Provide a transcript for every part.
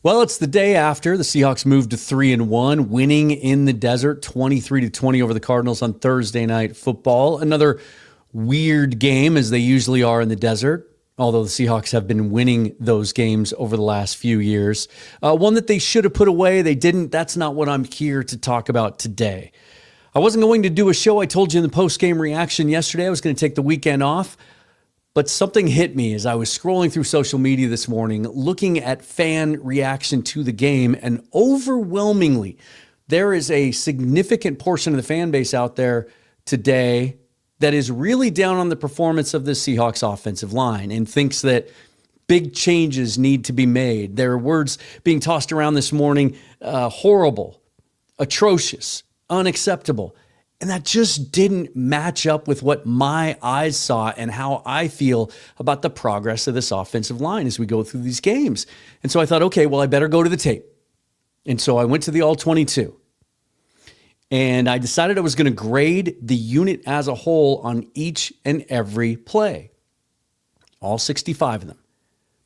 Well, it's the day after the Seahawks moved to 3-1, winning in the desert 23-20 over the Cardinals on Thursday Night Football. Another weird game, as they usually are in the desert, although the Seahawks have been winning those games over the last few years. One that they should have put away. They didn't. That's not what I'm here to talk about today. I wasn't going to do a show. I told you in the post-game reaction yesterday I was going to take the weekend off. But something hit me as I was scrolling through social media this morning, looking at fan reaction to the game, and overwhelmingly, there is a significant portion of the fan base out there today that is really down on the performance of the Seahawks offensive line and thinks that big changes need to be made. There are words being tossed around this morning, horrible, atrocious, unacceptable. And that just didn't match up with what my eyes saw and how I feel about the progress of this offensive line as we go through these games. And so I thought, okay, well, I better go to the tape. And so I went to the All-22. And I decided I was going to grade the unit as a whole on each and every play. All 65 of them.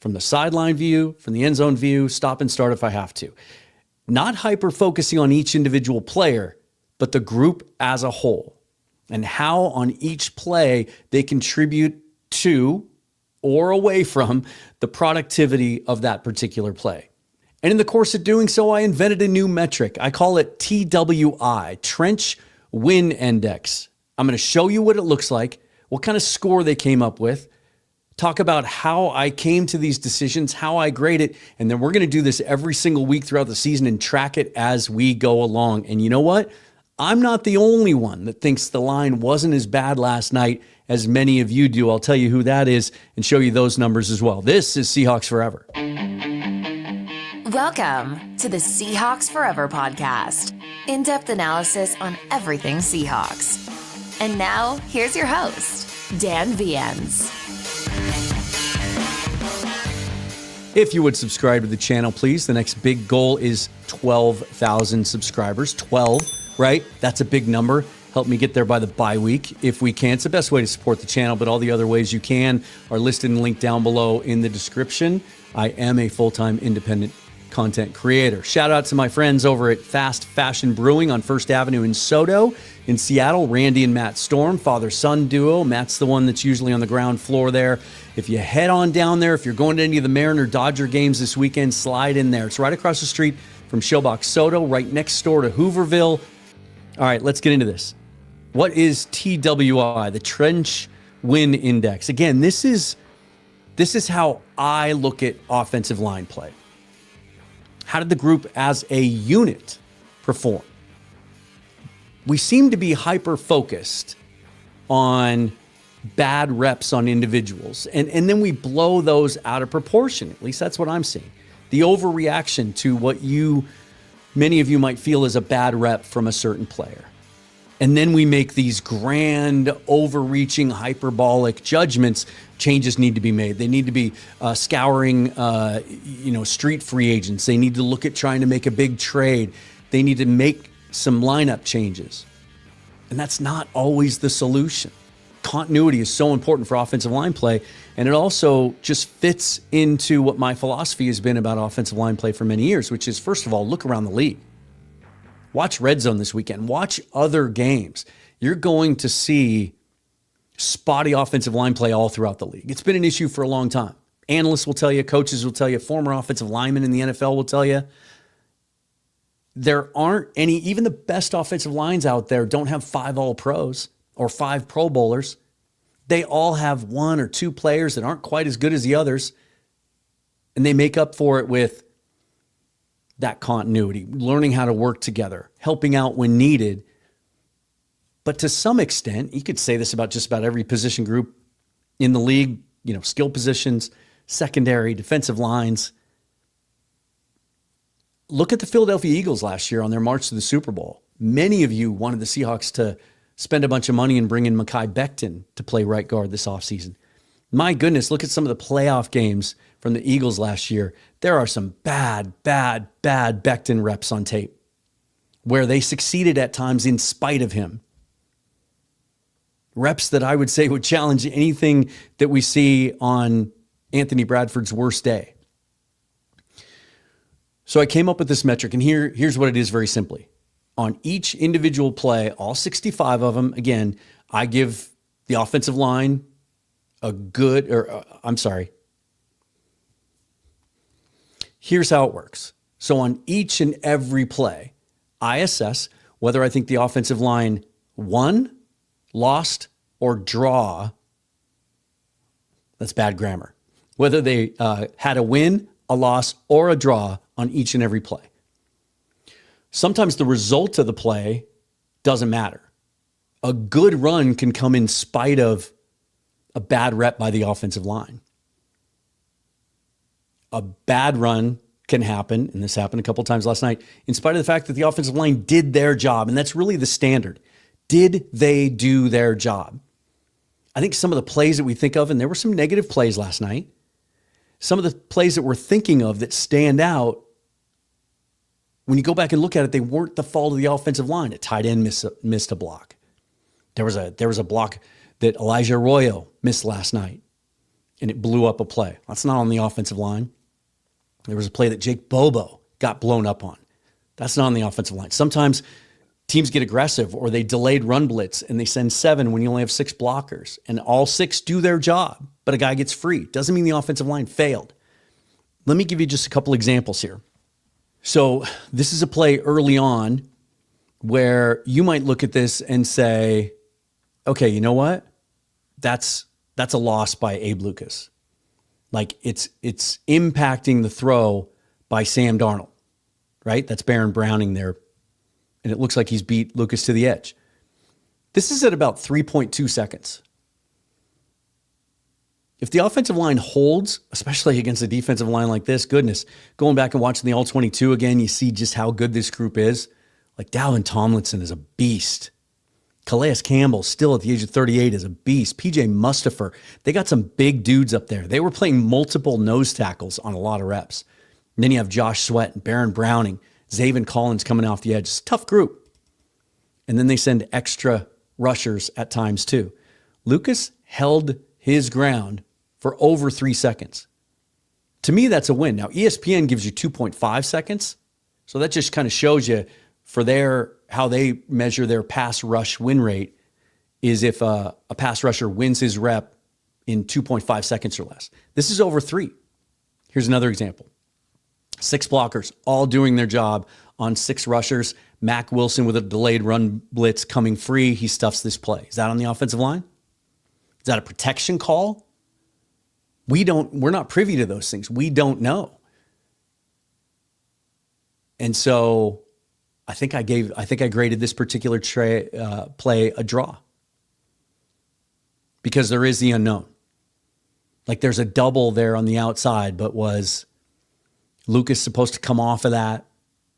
From the sideline view, from the end zone view, stop and start if I have to. Not hyper-focusing on each individual player, but the group as a whole and how on each play they contribute to or away from the productivity of that particular play. And in the course of doing so, I invented a new metric. I call it TWI, Trench Win Index. I'm going to show you what it looks like, what kind of score they came up with, talk about how I came to these decisions, how I grade it, and then we're going to do this every single week throughout the season and track it as we go along. And you know what? I'm not the only one that thinks the line wasn't as bad last night as many of you do. I'll tell you who that is and show you those numbers as well. This is Seahawks Forever. Welcome to the Seahawks Forever podcast. In-depth analysis on everything Seahawks. And now, here's your host, Dan Viens. If you would subscribe to the channel, please. The next big goal is 12,000 subscribers. 12. Right? That's a big number. Help me get there by the bye week if we can. It's the best way to support the channel, but all the other ways you can are listed and linked down below in the description. I am a full-time independent content creator. Shout out to my friends over at Fast Fashion Brewing on First Avenue in Soto in Seattle, Randy and Matt Storm, father-son duo. Matt's the one that's usually on the ground floor there. If you head on down there, if you're going to any of the Mariner-Dodger games this weekend, slide in there. It's right across the street from Showbox Soto, right next door to Hooverville. All right, let's get into this. What is TWI, the Trench Win Index? Again, this is how I look at offensive line play. How did the group as a unit perform? We seem to be hyper-focused on bad reps on individuals, and then we blow those out of proportion. At least that's what I'm seeing. The overreaction to what many of you might feel is a bad rep from a certain player. And then we make these grand, overreaching, hyperbolic judgments. Changes need to be made. They need to be scouring, street free agents. They need to look at trying to make a big trade. They need to make some lineup changes. And that's not always the solution. Continuity is so important for offensive line play, and it also just fits into what my philosophy has been about offensive line play for many years, which is, first of all, look around the league. Watch Red Zone this weekend. Watch other games. You're going to see spotty offensive line play all throughout the league. It's been an issue for a long time. Analysts will tell you, coaches will tell you, former offensive linemen in the NFL will tell you. There aren't any, even the best offensive lines out there don't have 5 All-Pros or 5 Pro Bowlers. They all have 1 or 2 players that aren't quite as good as the others, and they make up for it with that continuity, learning how to work together, helping out when needed. But to some extent, you could say this about just about every position group in the league, skill positions, secondary, defensive lines. Look at the Philadelphia Eagles last year on their march to the Super Bowl. Many of you wanted the Seahawks to spend a bunch of money and bring in Mekhi Becton to play right guard this offseason. My goodness, look at some of the playoff games from the Eagles last year. There are some bad Becton reps on tape where they succeeded at times in spite of him. Reps that I would say would challenge anything that we see on Anthony Bradford's worst day. So I came up with this metric, and here's what it is very simply. On each individual play, all 65 of them, again, I give the offensive line here's how it works. So on each and every play, I assess whether I think the offensive line won, lost, or draw. That's bad grammar. Whether they had a win, a loss, or a draw on each and every play. Sometimes the result of the play doesn't matter. A good run can come in spite of a bad rep by the offensive line. A bad run can happen, and this happened a couple times last night, in spite of the fact that the offensive line did their job, and that's really the standard. Did they do their job? I think some of the plays that we think of, and there were some negative plays last night, some of the plays that we're thinking of that stand out, when you go back and look at it, they weren't the fault of the offensive line. A tight end missed a block. There was a block that Elijah Arroyo missed last night, and it blew up a play. That's not on the offensive line. There was a play that Jake Bobo got blown up on. That's not on the offensive line. Sometimes teams get aggressive, or they delayed run blitz and they send 7 when you only have 6 blockers, and all 6 do their job, but a guy gets free. Doesn't mean the offensive line failed. Let me give you just a couple examples here. So this is a play early on where you might look at this and say, okay, you know what? That's a loss by Abe Lucas. Like it's impacting the throw by Sam Darnold, right? That's Baron Browning there. And it looks like he's beat Lucas to the edge. This is at about 3.2 seconds. If the offensive line holds, especially against a defensive line like this, goodness, going back and watching the All-22 again, you see just how good this group is. Like Dalvin Tomlinson is a beast. Calais Campbell, still at the age of 38, is a beast. PJ Mustipher, they got some big dudes up there. They were playing multiple nose tackles on a lot of reps. And then you have Josh Sweat and Baron Browning, Zaven Collins coming off the edge. It's a tough group. And then they send extra rushers at times too. Lucas held his ground for over 3 seconds. To me, that's a win. Now, ESPN gives you 2.5 seconds. So that just kind of shows you for how they measure their pass rush win rate is if a pass rusher wins his rep in 2.5 seconds or less. This is over 3. Here's another example. 6 blockers, all doing their job on 6 rushers. Mack Wilson with a delayed run blitz coming free. He stuffs this play. Is that on the offensive line? Is that a protection call? We're not privy to those things. We don't know. And so I think I graded this particular play a draw because there is the unknown. Like there's a double there on the outside, but was Lucas supposed to come off of that?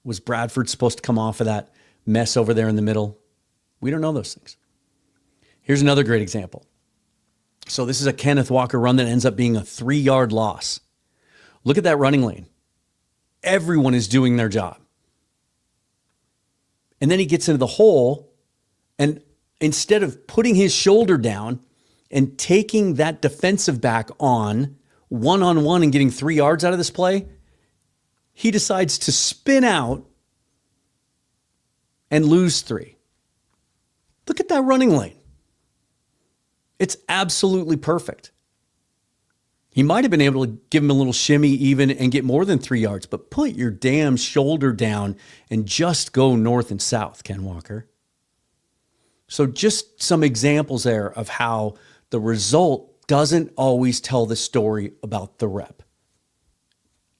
Was Bradford supposed to come off of that mess over there in the middle? We don't know those things. Here's another great example. So this is a Kenneth Walker run that ends up being a 3-yard loss. Look at that running lane. Everyone is doing their job. And then he gets into the hole, and instead of putting his shoulder down and taking that defensive back on one-on-one and getting 3 yards out of this play, he decides to spin out and lose 3. Look at that running lane. It's absolutely perfect. He might have been able to give him a little shimmy even and get more than 3 yards, but put your damn shoulder down and just go north and south, Ken Walker. So just some examples there of how the result doesn't always tell the story about the rep.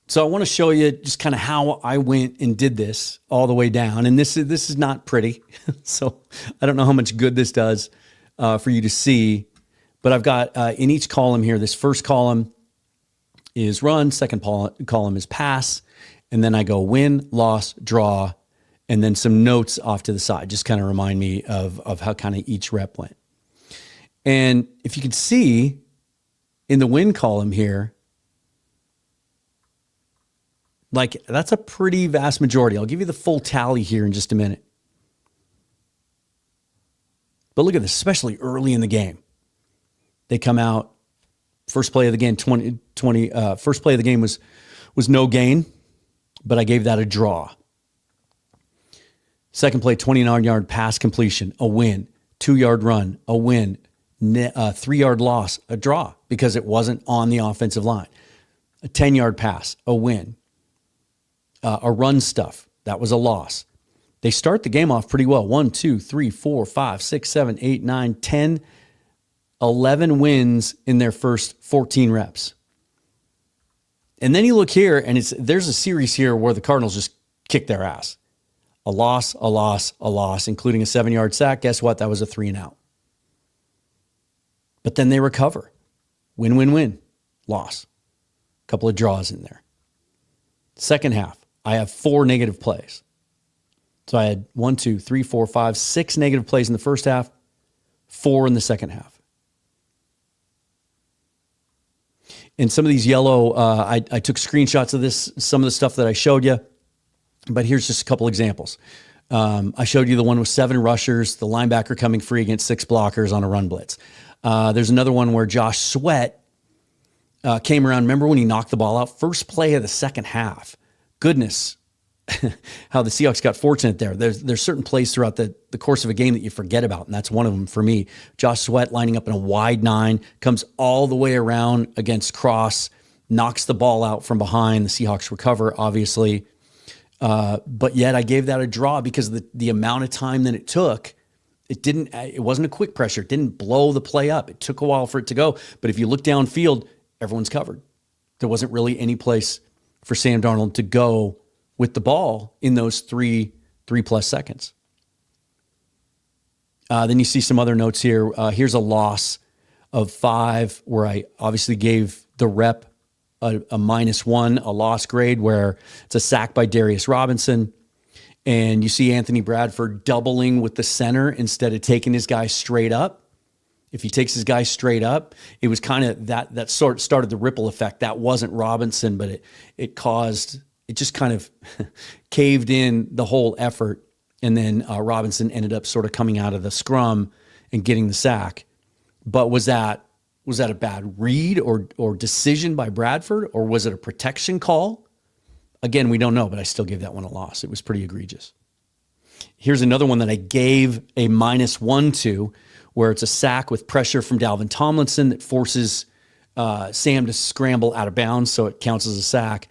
So I want to show you just kind of how I went and did this all the way down. And this is not pretty. So I don't know how much good this does for you to see. But I've got in each column here, this first column is run, second column is pass, and then I go win, loss, draw, and then some notes off to the side. Just kind of remind me of how kind of each rep went. And if you can see in the win column here, like that's a pretty vast majority. I'll give you the full tally here in just a minute. But look at this, especially early in the game. They come out, first play of the game, first play of the game was no gain. but I gave that a draw. Second play, 29-yard pass completion, a win. 2-yard run, a win. 3-yard loss, a draw because it wasn't on the offensive line. A 10-yard pass, a win. A run stuff, that was a loss. They start the game off pretty well. 1, 2, 3, 4, 5, 6, 7, 8, 9, 10, 11 wins in their first 14 reps. And then you look here, and there's a series here where the Cardinals just kick their ass. A loss, a loss, a loss, including a 7-yard sack. Guess what? That was a 3-and-out. But then they recover. Win, win, win. Loss. A couple of draws in there. Second half, I have 4 negative plays. So I had 1, 2, 3, 4, 5, 6 negative plays in the first half, 4 in the second half. In some of these yellow, I took screenshots of this, some of the stuff that I showed you. But here's just a couple examples. I showed you the one with 7 rushers, the linebacker coming free against 6 blockers on a run blitz. There's another one where Josh Sweat came around. Remember when he knocked the ball out? First play of the second half. Goodness, how the Seahawks got fortunate there. There's certain plays throughout the course of a game that you forget about, and that's one of them for me. Josh Sweat lining up in a wide 9, comes all the way around against Cross, knocks the ball out from behind. The Seahawks recover, obviously. But yet I gave that a draw because of the amount of time that it took. It wasn't a quick pressure. It didn't blow the play up. It took a while for it to go. But if you look downfield, everyone's covered. There wasn't really any place for Sam Darnold to go with the ball in those 3+ seconds. Then you see some other notes here. Here's a loss of 5 where I obviously gave the rep a -1, a loss grade, where it's a sack by Darius Robinson. And you see Anthony Bradford doubling with the center instead of taking his guy straight up. If he takes his guy straight up, it was kind of that sort of started the ripple effect. That wasn't Robinson, but it just kind of caved in the whole effort. And then Robinson ended up sort of coming out of the scrum and getting the sack. But was that a bad read or decision by Bradford, or was it a protection call? Again, we don't know, but I still gave that one a loss. It was pretty egregious. Here's another one that I gave a -1 to, where it's a sack with pressure from Dalvin Tomlinson that forces Sam to scramble out of bounds, so it counts as a sack.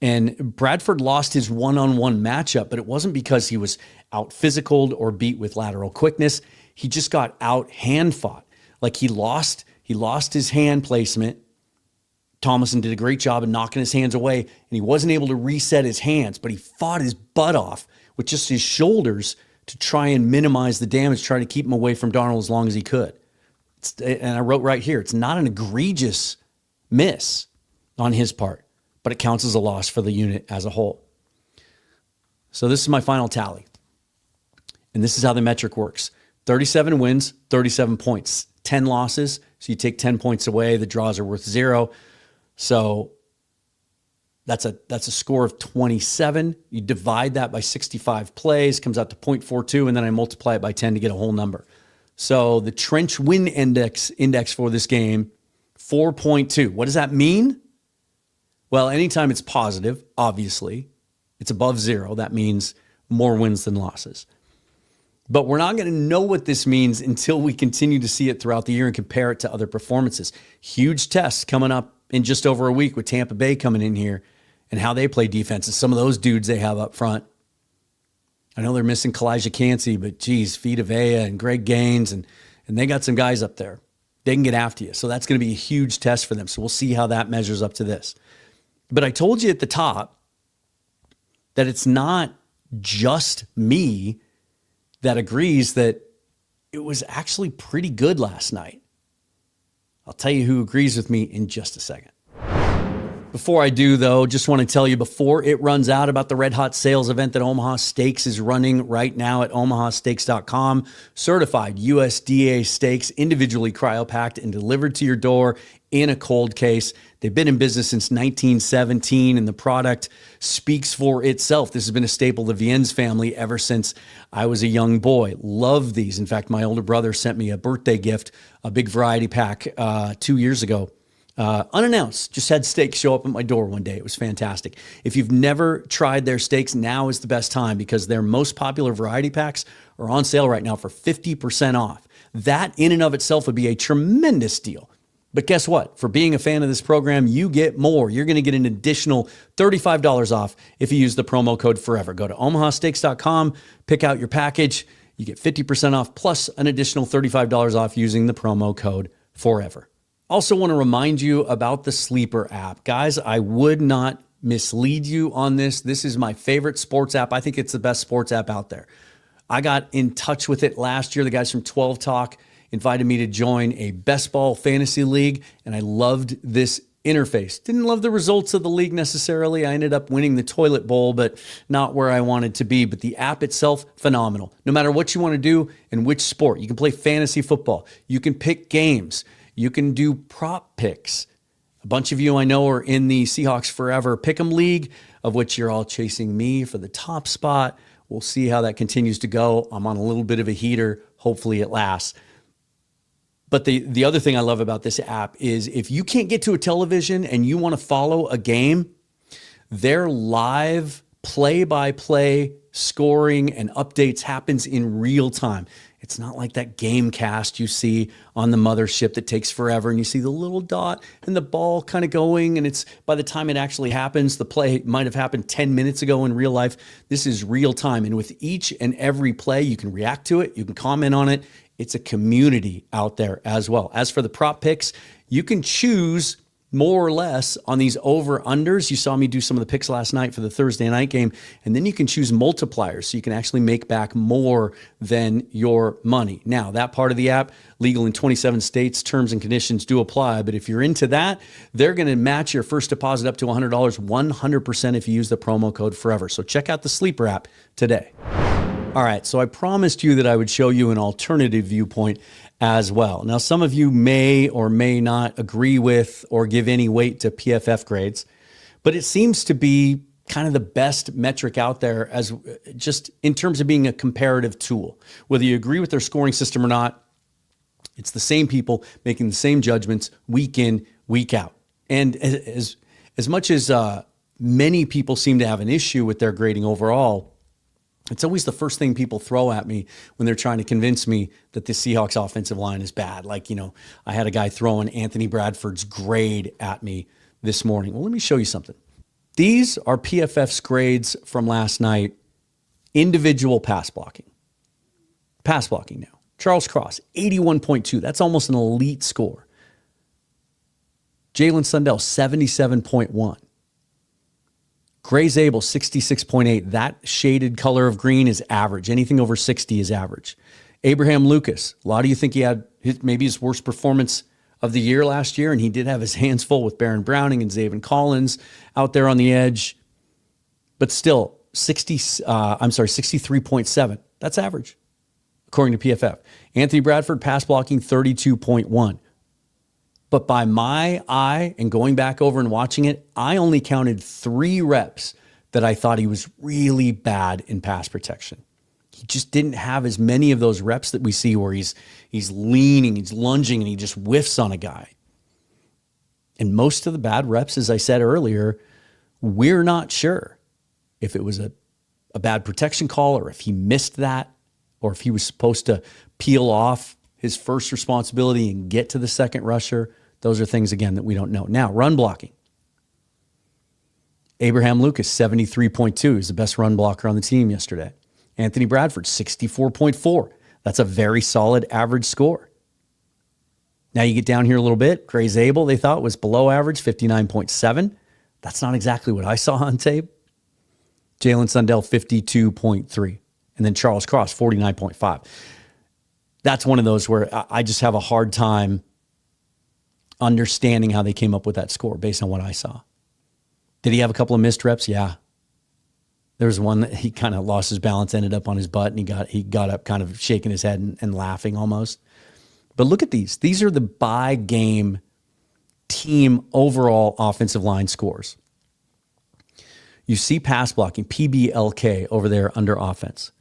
And Bradford lost his one-on-one matchup, but it wasn't because he was out physicaled or beat with lateral quickness. He just got out hand fought. Like he lost his hand placement. Tomlinson did a great job of knocking his hands away, and he wasn't able to reset his hands, but he fought his butt off with just his shoulders to try and minimize the damage, try to keep him away from Darnold as long as he could. And I wrote right here, it's not an egregious miss on his part, but it counts as a loss for the unit as a whole. So this is my final tally. And this is how the metric works. 37 wins, 37 points, 10 losses. So you take 10 points away, the draws are worth 0. So that's a score of 27. You divide that by 65 plays, comes out to 0.42, and then I multiply it by 10 to get a whole number. So the trench win index for this game, 4.2. What does that mean? Well, anytime it's positive, obviously, it's above 0. That means more wins than losses. But we're not going to know what this means until we continue to see it throughout the year and compare it to other performances. Huge tests coming up in just over a week with Tampa Bay coming in here and how they play defense and some of those dudes they have up front. I know they're missing Kalijah Cansey, but geez, Vita Vea and Greg Gaines, and they got some guys up there. They can get after you. So that's going to be a huge test for them. So we'll see how that measures up to this. But I told you at the top that it's not just me that agrees that it was actually pretty good last night. I'll tell you who agrees with me in just a second. Before I do, though, just want to tell you before it runs out about the Red Hot Sales event that Omaha Steaks is running right now at omahasteaks.com. Certified USDA steaks, individually cryopacked and delivered to your door in a cold case. They've been in business since 1917, and the product speaks for itself. This has been a staple of the Viennes family ever since I was a young boy. Love these. In fact, my older brother sent me a birthday gift, a big variety pack 2 years ago unannounced, just had steaks show up at my door one day. It was fantastic. If you've never tried their steaks, now is the best time because their most popular variety packs are on sale right now for 50% off. That in and of itself would be a tremendous deal. But guess what? For being a fan of this program, you get more. You're going to get an additional $35 off if you use the promo code FOREVER. Go to omahasteaks.com, pick out your package. You get 50% off plus an additional $35 off using the promo code FOREVER. Also want to remind you about the Sleeper app. Guys, I would not mislead you on this. This is my favorite sports app. I think it's the best sports app out there. I got in touch with it last year. The guys from 12 Talk invited me to join a best ball fantasy league, and I loved this interface. Didn't love the results of the league necessarily. I ended up winning the toilet bowl, but not where I wanted to be. But the app itself, phenomenal. No matter what you want to do and which sport, you can play fantasy football. You can pick games. You can do prop picks. A bunch of you I know are in the Seahawks Forever Pick'em League, of which you're all chasing me for the top spot. We'll see how that continues to go. I'm on a little bit of a heater. Hopefully it lasts. But the other thing I love about this app is if you can't get to a television and you want to follow a game, their live play-by-play scoring and updates happens in real time. It's not like that game cast you see on the mothership that takes forever and you see the little dot and the ball kind of going, and it's by the time it actually happens, the play might have happened 10 minutes ago in real life. This is real time, and with each and every play, you can react to it, you can comment on it. It's a community out there as well. As for the prop picks, you can choose more or less on these over-unders. You saw me do some of the picks last night for the Thursday night game, and then you can choose multipliers, so you can actually make back more than your money. Now, that part of the app, legal in 27 states, terms and conditions do apply, but if you're into that, they're going to match your first deposit up to $100, 100% if you use the promo code FOREVER. So check out the Sleeper app today. All right, so I promised you that I would show you an alternative viewpoint as well. Now, some of you may or may not agree with or give any weight to PFF grades, but it seems to be kind of the best metric out there as just in terms of being a comparative tool. Whether you agree with their scoring system or not, it's the same people making the same judgments week in, week out. And as much as many people seem to have an issue with their grading overall, it's always the first thing people throw at me when they're trying to convince me that the Seahawks offensive line is bad. Like, I had a guy throwing Anthony Bradford's grade at me this morning. Well, let me show you something. These are PFF's grades from last night, individual pass blocking. Pass blocking now. Charles Cross, 81.2. That's almost an elite score. Jalen Sundell, 77.1. Gray Zabel, 66.8. That shaded color of green is average. Anything over 60 is average. Abraham Lucas, a lot of you think he had maybe his worst performance of the year last year, and he did have his hands full with Baron Browning and Zaven Collins out there on the edge. But still, 63.7. That's average, according to PFF. Anthony Bradford, pass blocking, 32.1. But by my eye and going back over and watching it, I only counted 3 reps that I thought he was really bad in pass protection. He just didn't have as many of those reps that we see where he's leaning, he's lunging, and he just whiffs on a guy. And most of the bad reps, as I said earlier, we're not sure if it was a bad protection call or if he missed that or if he was supposed to peel off his first responsibility and get to the second rusher. Those are things, again, that we don't know. Now, run blocking. Abraham Lucas, 73.2. He's the best run blocker on the team yesterday. Anthony Bradford, 64.4. That's a very solid average score. Now you get down here a little bit. Gray Zabel, they thought, was below average, 59.7. That's not exactly what I saw on tape. Jalen Sundell, 52.3. And then Charles Cross, 49.5. That's one of those where I just have a hard time understanding how they came up with that score based on what I saw. Did he have a couple of missed reps? Yeah. There was one that he kind of lost his balance, ended up on his butt, and he got up kind of shaking his head and laughing almost. But look at these. These are the by-game team overall offensive line scores. You see pass blocking, PBLK over there under offense.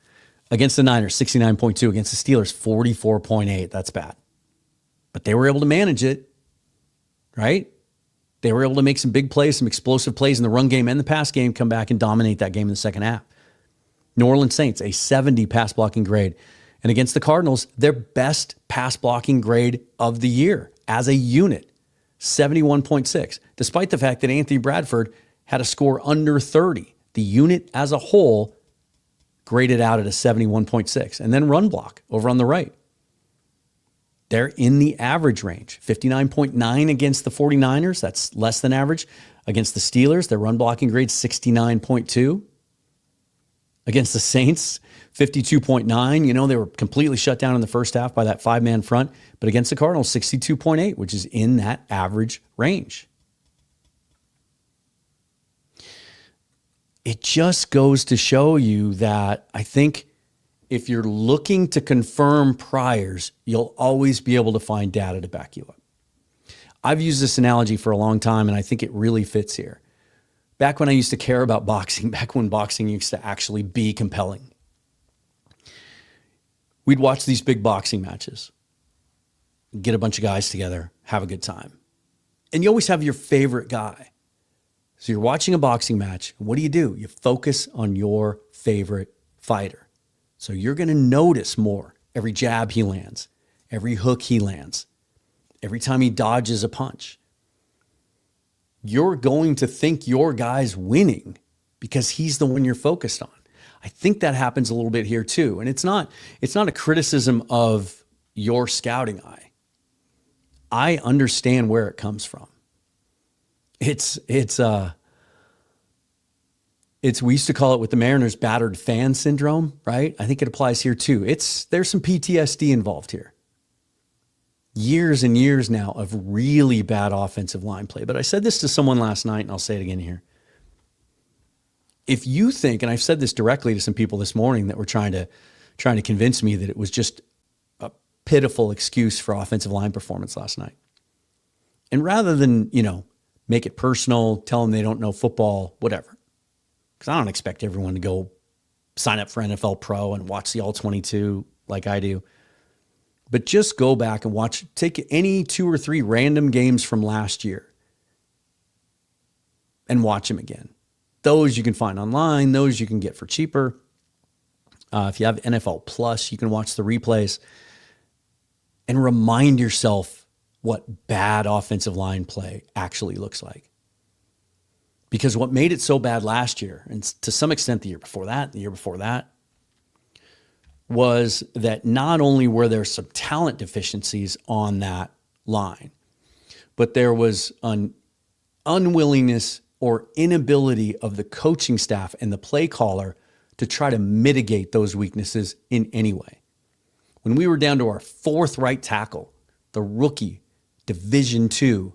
Against the Niners, 69.2. Against the Steelers, 44.8. That's bad. But they were able to manage it, right? They were able to make some big plays, some explosive plays in the run game and the pass game, come back and dominate that game in the second half. New Orleans Saints, a 70 pass blocking grade. And against the Cardinals, their best pass blocking grade of the year as a unit, 71.6, despite the fact that Anthony Bradford had a score under 30. The unit as a whole graded out at a 71.6. And then run block over on the right. They're in the average range, 59.9 against the 49ers. That's less than average. Against the Steelers, their run blocking grade 69.2. Against the Saints, 52.9. You know, they were completely shut down in the first half by that five-man front. But against the Cardinals, 62.8, which is in that average range. It just goes to show you that I think if you're looking to confirm priors, you'll always be able to find data to back you up. I've used this analogy for a long time, and I think it really fits here. Back when I used to care about boxing, back when boxing used to actually be compelling, we'd watch these big boxing matches, get a bunch of guys together, have a good time. And you always have your favorite guy. So you're watching a boxing match. What do? You focus on your favorite fighter. So you're going to notice more every jab he lands, every hook he lands, every time he dodges a punch. You're going to think your guy's winning because he's the one you're focused on. I think that happens a little bit here too. And it's not a criticism of your scouting eye. I understand where it comes from. We used to call it with the Mariners battered fan syndrome, right? I think it applies here too. There's some PTSD involved here. Years and years now of really bad offensive line play. But I said this to someone last night, and I'll say it again here. If you think, and I've said this directly to some people this morning that were trying to convince me that it was just a pitiful excuse for offensive line performance last night. And rather than, make it personal, tell them they don't know football, whatever. Because I don't expect everyone to go sign up for NFL Pro and watch the All-22 like I do. But just go back and take any 2 or 3 random games from last year and watch them again. Those you can find online. Those you can get for cheaper. If you have NFL Plus, you can watch the replays and remind yourself what bad offensive line play actually looks like. Because what made it so bad last year, and to some extent the year before that, was that not only were there some talent deficiencies on that line, but there was an unwillingness or inability of the coaching staff and the play caller to try to mitigate those weaknesses in any way. When we were down to our 4th right tackle, the rookie Division II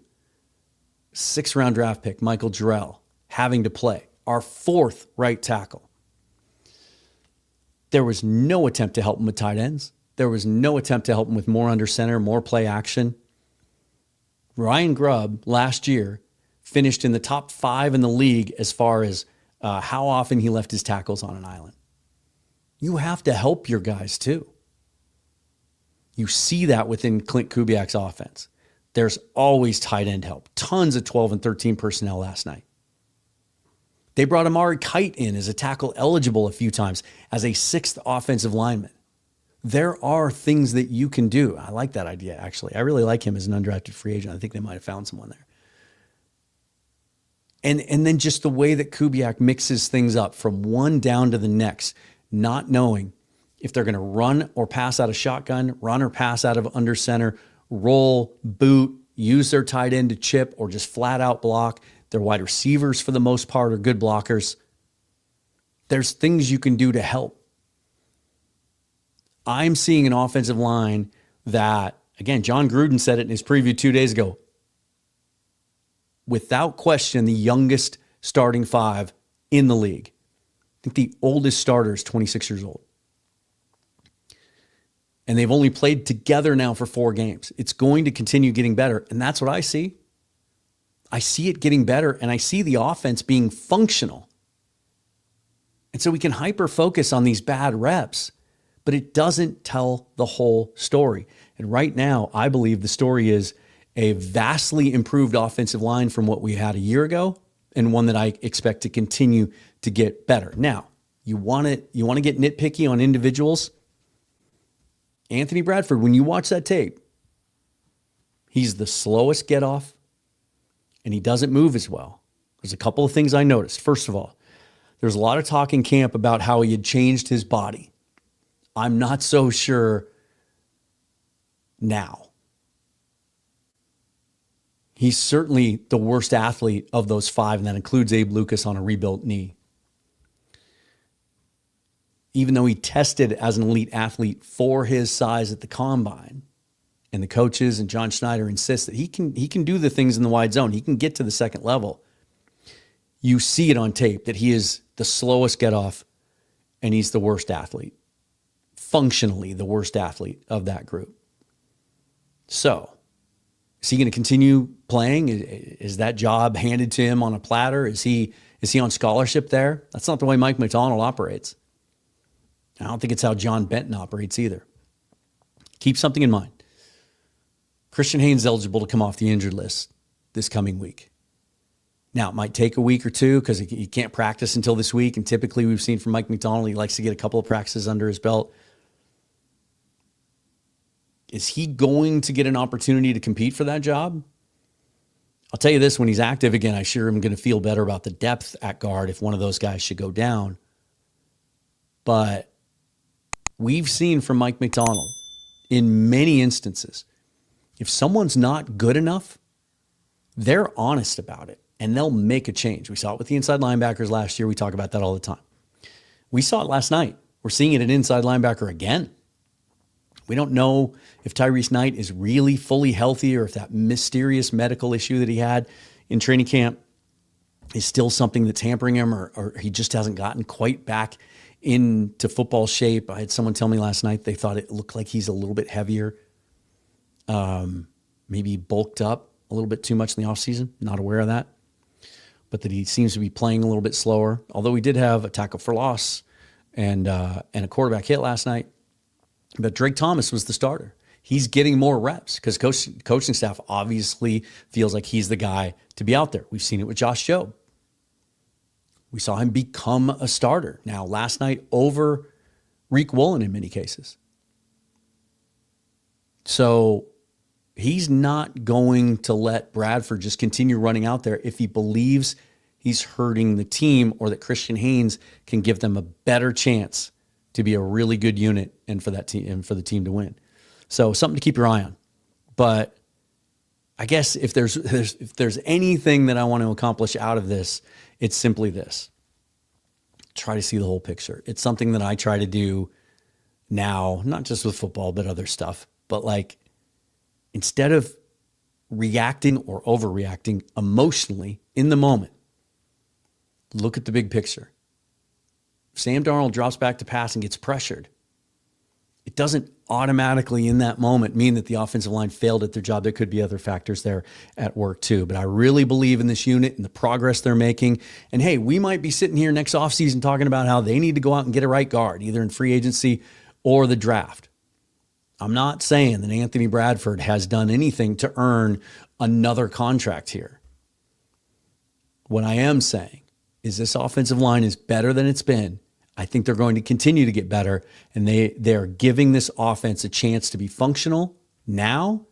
6th-round draft pick, Michael Jarrell, having to play, our 4th right tackle, there was no attempt to help him with tight ends. There was no attempt to help him with more under center, more play action. Ryan Grubb last year finished in the top 5 in the league as far as how often he left his tackles on an island. You have to help your guys too. You see that within Clint Kubiak's offense. There's always tight end help. Tons of 12 and 13 personnel last night. They brought Amari Kite in as a tackle eligible a few times as a 6th offensive lineman. There are things that you can do. I like that idea, actually. I really like him as an undrafted free agent. I think they might have found someone there. And then just the way that Kubiak mixes things up from one down to the next, not knowing if they're going to run or pass out of shotgun, run or pass out of under center, roll, boot, use their tight end to chip, or just flat out block. Their wide receivers, for the most part, are good blockers. There's things you can do to help. I'm seeing an offensive line that, again, John Gruden said it in his preview 2 days ago, without question, the youngest starting 5 in the league. I think the oldest starter is 26 years old. And they've only played together now for 4 games. It's going to continue getting better, and that's what I see. I see it getting better, and I see the offense being functional. And so we can hyper-focus on these bad reps, but it doesn't tell the whole story. And right now, I believe the story is a vastly improved offensive line from what we had a year ago, and one that I expect to continue to get better. Now, you want to get nitpicky on individuals. Anthony Bradford, when you watch that tape, he's the slowest get off, and he doesn't move as well. There's a couple of things I noticed. First of all, there's a lot of talk in camp about how he had changed his body. I'm not so sure now. He's certainly the worst athlete of those five, and that includes Abe Lucas on a rebuilt knee. Even though he tested as an elite athlete for his size at the combine, and the coaches and John Schneider insist that he can do the things in the wide zone. He can get to the second level. You see it on tape that he is the slowest get off, and he's the worst athlete. Functionally the worst athlete of that group. So, is he going to continue playing? Is that job handed to him on a platter? Is he on scholarship there? That's not the way Mike Macdonald operates. I don't think it's how John Benton operates either. Keep something in mind. Christian Haynes is eligible to come off the injured list this coming week. Now, it might take a week or two because he can't practice until this week, and typically we've seen from Mike Macdonald, he likes to get a couple of practices under his belt. Is he going to get an opportunity to compete for that job? I'll tell you this, when he's active again, I sure am going to feel better about the depth at guard if one of those guys should go down. But we've seen from Mike Macdonald in many instances, if someone's not good enough, they're honest about it and they'll make a change. We saw it with the inside linebackers last year. We talk about that all the time. We saw it last night. We're seeing it at inside linebacker again. We don't know if Tyrese Knight is really fully healthy or if that mysterious medical issue that he had in training camp is still something that's hampering him, or he just hasn't gotten quite back into football shape. I had someone tell me last night they thought it looked like he's a little bit heavier, maybe bulked up a little bit too much in the offseason. Not aware of that. But that he seems to be playing a little bit slower, although he did have a tackle for loss and a quarterback hit last night. But Drake Thomas was the starter. He's getting more reps because coaching staff obviously feels like he's the guy to be out there. We've seen it with Josh Jobe. We saw him become a starter now last night over Reek Woolen in many cases. So he's not going to let Bradford just continue running out there if he believes he's hurting the team or that Christian Haynes can give them a better chance to be a really good unit and for that team and for the team to win. So something to keep your eye on. But I guess if there's anything that I want to accomplish out of this, it's simply this. Try to see the whole picture. It's something that I try to do now, not just with football, but other stuff. But like, instead of reacting or overreacting emotionally in the moment, look at the big picture. Sam Darnold drops back to pass and gets pressured. It doesn't automatically in that moment mean that the offensive line failed at their job. There could be other factors there at work too. But I really believe in this unit and the progress they're making. And hey, we might be sitting here next offseason talking about how they need to go out and get a right guard, either in free agency or the draft. I'm not saying that Anthony Bradford has done anything to earn another contract here. What I am saying is this offensive line is better than it's been. I think they're going to continue to get better, and they're giving this offense a chance to be functional now,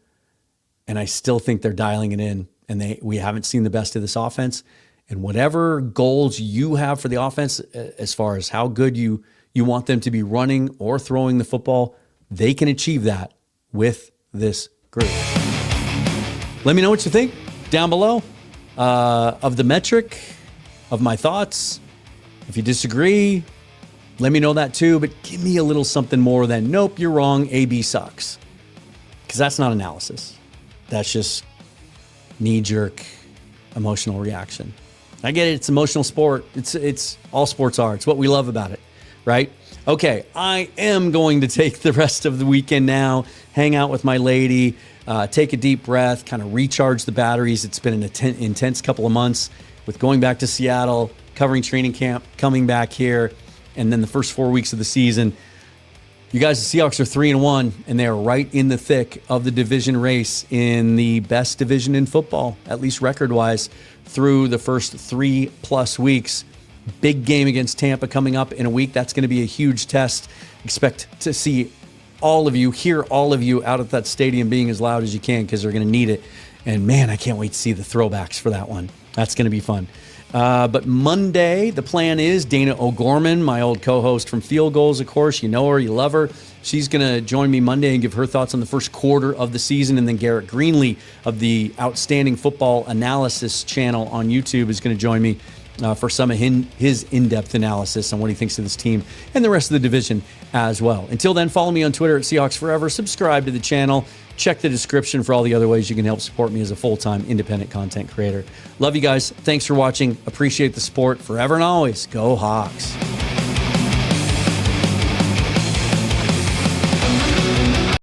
and I still think they're dialing it in, and we haven't seen the best of this offense. And whatever goals you have for the offense, as far as how good you want them to be running or throwing the football, they can achieve that with this group. Let me know what you think down below of the metric, of my thoughts. If you disagree, let me know that too, but give me a little something more than, nope, you're wrong, AB sucks. Because that's not analysis. That's just knee-jerk emotional reaction. I get it, it's emotional sport. It's all sports are. It's what we love about it, right? Okay, I am going to take the rest of the weekend now, hang out with my lady, take a deep breath, kind of recharge the batteries. It's been an intense couple of months with going back to Seattle, covering training camp, coming back here, and then the first 4 weeks of the season. You guys, the Seahawks are 3-1, and they are right in the thick of the division race in the best division in football, at least record-wise, through the first 3+ weeks. Big game against Tampa coming up in a week. That's going to be a huge test. Expect to see all of you, hear all of you out at that stadium being as loud as you can because they're going to need it. And man, I can't wait to see the throwbacks for that one. That's going to be fun. But Monday, the plan is Dana O'Gorman, my old co-host from Field Goals, of course. You know her, you love her. She's going to join me Monday and give her thoughts on the first quarter of the season. And then Garrett Greenlee of the Outstanding Football Analysis channel on YouTube is going to join me for some of his in-depth analysis on what he thinks of this team and the rest of the division as well. Until then, follow me on Twitter at Seahawks Forever. Subscribe to the channel. Check the description for all the other ways you can help support me as a full-time independent content creator. Love you guys. Thanks for watching. Appreciate the support. Forever and always, go Hawks.